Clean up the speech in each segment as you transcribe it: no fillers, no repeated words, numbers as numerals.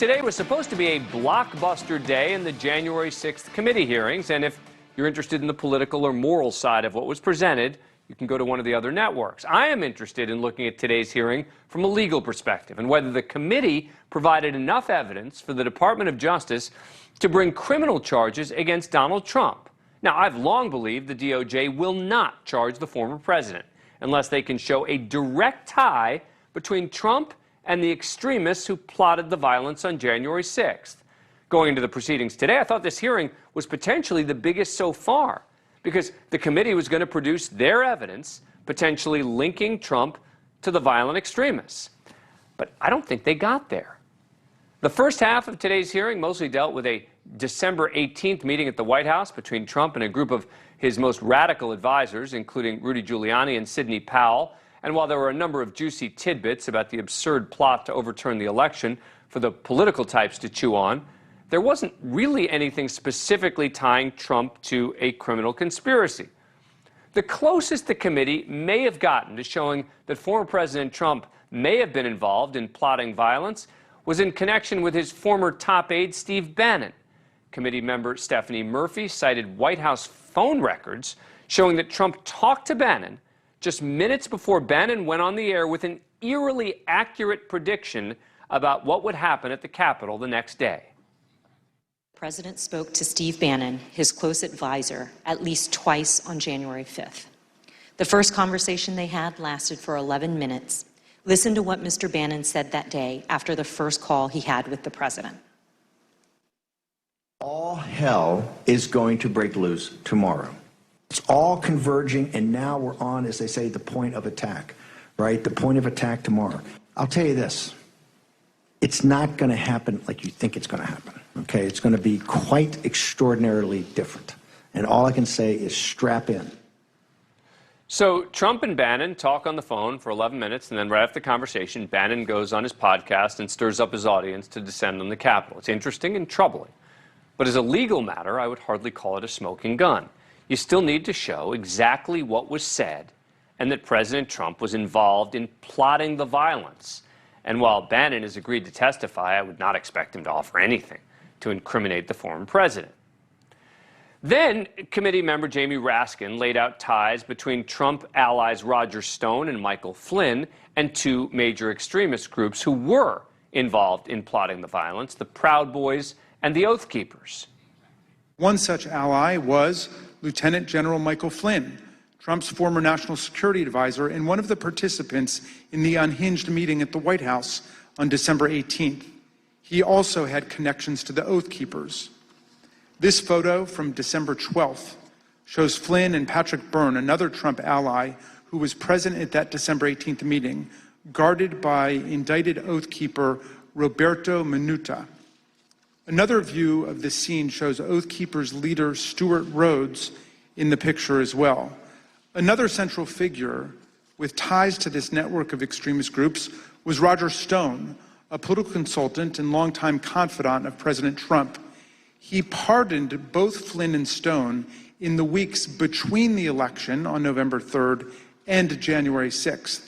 today was supposed to be a blockbuster day in the January 6th committee hearings, and if you're interested in the political or moral side of what was presented, you can go to one of the other networks. I am interested in looking at today's hearing from a legal perspective and whether the committee provided enough evidence for the Department of Justice to bring criminal charges against Donald Trump. Now, I've long believed the DOJ will not charge the former president unless they can show a direct tie between Trump and the extremists who plotted the violence on January 6th. Going into the proceedings today, I thought this hearing was potentially the biggest so far because the committee was going to produce their evidence, potentially linking Trump to the violent extremists. But I don't think they got there. The first half of today's hearing mostly dealt with a December 18th meeting at the White House between Trump and a group of his most radical advisors, including Rudy Giuliani and Sidney Powell. And while there were a number of juicy tidbits about the absurd plot to overturn the election for the political types to chew on, there wasn't really anything specifically tying Trump to a criminal conspiracy. The closest the committee may have gotten to showing that former President Trump may have been involved in plotting violence was in connection with his former top aide, Steve Bannon. Committee member Stephanie Murphy cited White House phone records showing that Trump talked to Bannon just minutes before Bannon went on the air with an eerily accurate prediction about what would happen at the Capitol the next day. The president spoke to Steve Bannon, his close advisor, at least twice on January 5th. The first conversation they had lasted for 11 minutes. Listen to what Mr. Bannon said that day after the first call he had with the president. All hell is going to break loose tomorrow. It's all converging, and now we're on, as they say, the point of attack, right? The point of attack tomorrow. I'll tell you this. It's not going to happen like you think it's going to happen, okay? It's going to be quite extraordinarily different. And all I can say is strap in. So Trump and Bannon talk on the phone for 11 minutes, and then right after the conversation, Bannon goes on his podcast and stirs up his audience to descend on the Capitol. It's interesting and troubling. But as a legal matter, I would hardly call it a smoking gun. You still need to show exactly what was said and that President Trump was involved in plotting the violence. And while Bannon has agreed to testify, I would not expect him to offer anything to incriminate the former president. Then, committee member Jamie Raskin laid out ties between Trump allies Roger Stone and Michael Flynn and two major extremist groups who were involved in plotting the violence, the Proud Boys and the Oath Keepers. One such ally was Lieutenant General Michael Flynn, Trump's former national security advisor and one of the participants in the unhinged meeting at the White House on December 18th. He also had connections to the Oath Keepers. This photo from December 12th shows Flynn and Patrick Byrne, another Trump ally who was present at that December 18th meeting, guarded by indicted Oath Keeper Roberto Minuta. Another view of this scene shows Oath Keepers leader Stuart Rhodes in the picture as well. Another central figure with ties to this network of extremist groups was Roger Stone, a political consultant and longtime confidant of President Trump. He pardoned both Flynn and Stone in the weeks between the election on November 3rd and January 6th.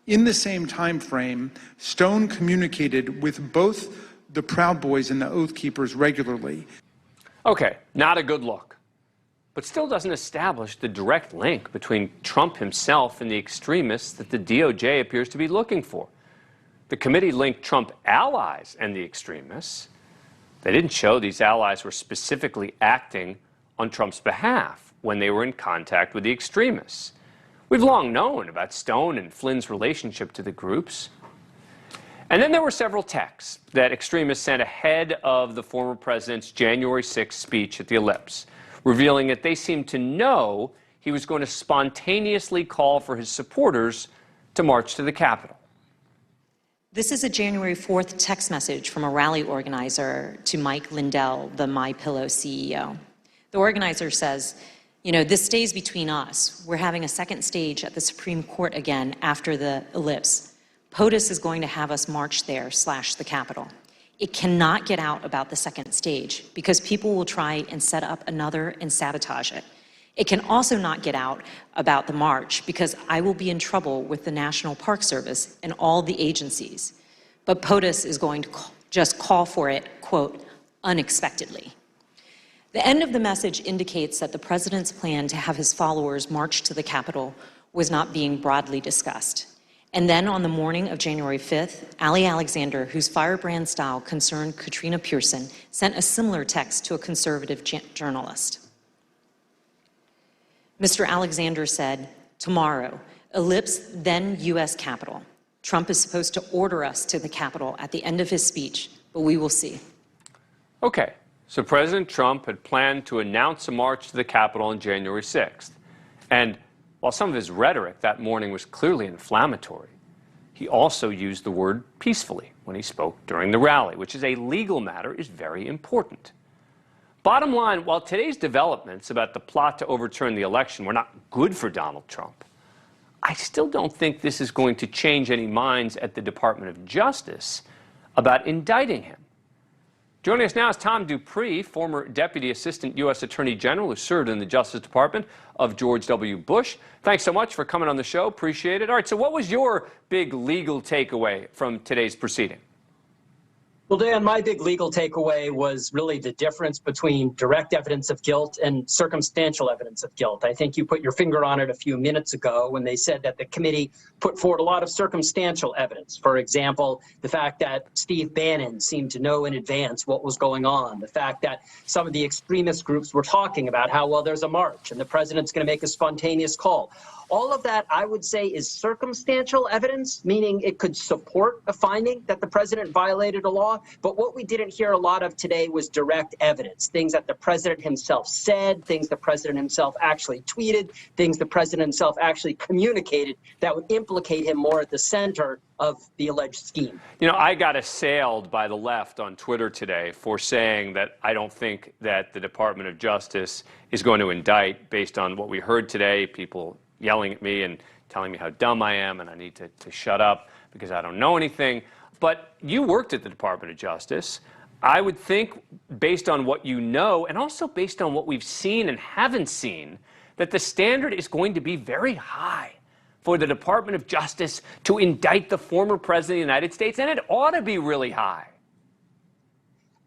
In the same time frame, Stone communicated with both the Proud Boys and the Oath Keepers regularly. Okay, not a good look, but still doesn't establish the direct link between Trump himself and the extremists that the DOJ appears to be looking for. The committee linked Trump allies and the extremists. They didn't show these allies were specifically acting on Trump's behalf when they were in contact with the extremists. We've long known about Stone and Flynn's relationship to the groups. And then there were several texts that extremists sent ahead of the former president's January 6th speech at the Ellipse, revealing that they seemed to know he was going to spontaneously call for his supporters to march to the Capitol. This is a January 4th text message from a rally organizer to Mike Lindell, the MyPillow CEO. The organizer says, you know, this stays between us. We're having a second stage at the Supreme Court again after the Ellipse. POTUS is going to have us march there / the Capitol. It cannot get out about the second stage because people will try and set up another and sabotage it. It can also not get out about the march because I will be in trouble with the National Park Service and all the agencies. But POTUS is going to just call for it, quote, unexpectedly. The end of the message indicates that the president's plan to have his followers march to the Capitol was not being broadly discussed. And then on the morning of January 5th, Ali Alexander, whose firebrand style concerned Katrina Pearson, sent a similar text to a conservative journalist. Mr. Alexander said, tomorrow, ellipse then U.S. Capitol. Trump is supposed to order us to the Capitol at the end of his speech, but we will see. Okay, so President Trump had planned to announce a march to the Capitol on January 6th. And while some of his rhetoric that morning was clearly inflammatory, he also used the word peacefully when he spoke during the rally, which is a legal matter, is very important. Bottom line, while today's developments about the plot to overturn the election were not good for Donald Trump, I still don't think this is going to change any minds at the Department of Justice about indicting him. Joining us now is Tom Dupree, former Deputy Assistant U.S. Attorney General who served in the Justice Department of George W. Bush. Thanks so much for coming on the show. Appreciate it. All right, so what was your big legal takeaway from today's proceeding? Well, Dan, my big legal takeaway was really the difference between direct evidence of guilt and circumstantial evidence of guilt. I think you put your finger on it a few minutes ago when they said that the committee put forward a lot of circumstantial evidence. For example, the fact that Steve Bannon seemed to know in advance what was going on, the fact that some of the extremist groups were talking about how, well, there's a march and the president's going to make a spontaneous call. All of that, I would say, is circumstantial evidence, meaning it could support a finding that the president violated a law. But what we didn't hear a lot of today was direct evidence, things that the president himself said, things the president himself actually tweeted, things the president himself actually communicated that would implicate him more at the center of the alleged scheme. You know, I got assailed by the left on Twitter today for saying that I don't think that the Department of Justice is going to indict based on what we heard today, people yelling at me and telling me how dumb I am and I need to shut up because I don't know anything. But you worked at the Department of Justice. I would think, based on what you know and also based on what we've seen and haven't seen, that the standard is going to be very high for the Department of Justice to indict the former president of the United States, and it ought to be really high.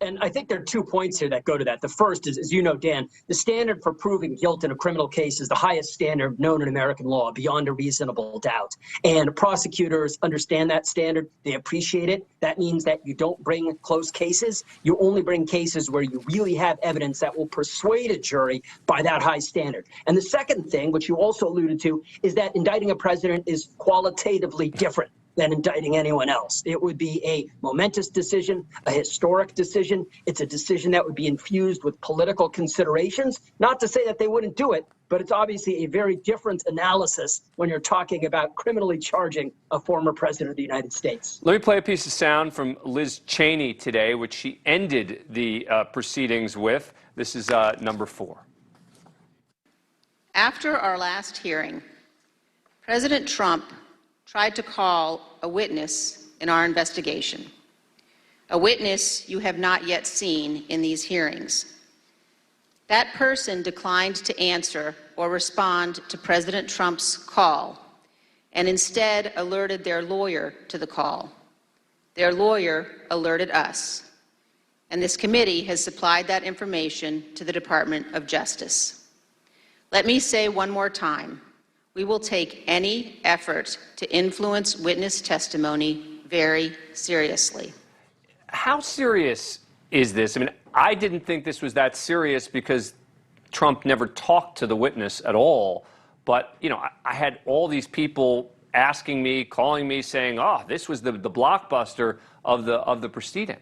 And I think there are 2 points here that go to that. The first is, as you know, Dan, the standard for proving guilt in a criminal case is the highest standard known in American law, beyond a reasonable doubt. And prosecutors understand that standard. They appreciate it. That means that you don't bring close cases. You only bring cases where you really have evidence that will persuade a jury by that high standard. And the second thing, which you also alluded to, is that indicting a president is qualitatively different than indicting anyone else. It would be a momentous decision, a historic decision. It's a decision that would be infused with political considerations. Not to say that they wouldn't do it, but it's obviously a very different analysis when you're talking about criminally charging a former president of the United States. Let me play a piece of sound from Liz Cheney today, which she ended the proceedings with. This is number 4. After our last hearing, President Trump tried to call a witness in our investigation, a witness you have not yet seen in these hearings. That person declined to answer or respond to President Trump's call and instead alerted their lawyer to the call. Their lawyer alerted us, and this committee has supplied that information to the Department of Justice. Let me say one more time, we will take any effort to influence witness testimony very seriously. How serious is this? I mean, I didn't think this was that serious because Trump never talked to the witness at all. But, you know, I had all these people asking me, calling me, saying, oh, this was the blockbuster of the proceeding.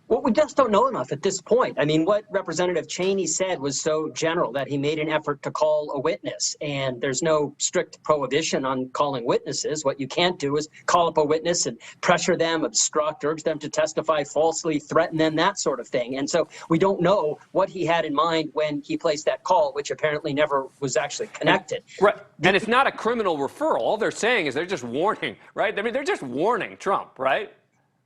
Well, we just don't know enough at this point. I mean, what Representative Cheney said was so general that he made an effort to call a witness, and there's no strict prohibition on calling witnesses. What you can't do is call up a witness and pressure them, obstruct, urge them to testify falsely, threaten them, that sort of thing. And so we don't know what he had in mind when he placed that call, which apparently never was actually connected. Right. And it's not a criminal referral. All they're saying is they're just warning, right? I mean, they're just warning Trump, right?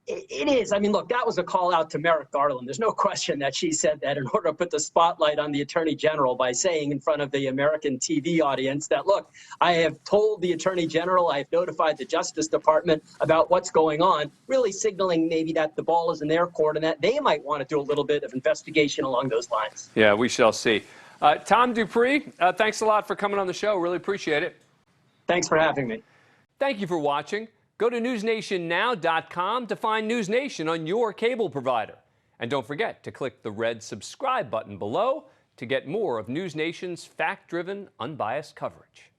It is. I mean, look, that was a call out to Merrick Garland. There's no question that she said that in order to put the spotlight on the Attorney General by saying in front of the American TV audience that, look, I have told the Attorney General, I have notified the Justice Department about what's going on, really signaling maybe that the ball is in their court and that they might want to do a little bit of investigation along those lines. Yeah, we shall see. Tom Dupree, thanks a lot for coming on the show. Really appreciate it. Thanks for having me. Thank you for watching. Go to newsnationnow.com to find NewsNation on your cable provider. And don't forget to click the red subscribe button below to get more of NewsNation's fact-driven, unbiased coverage.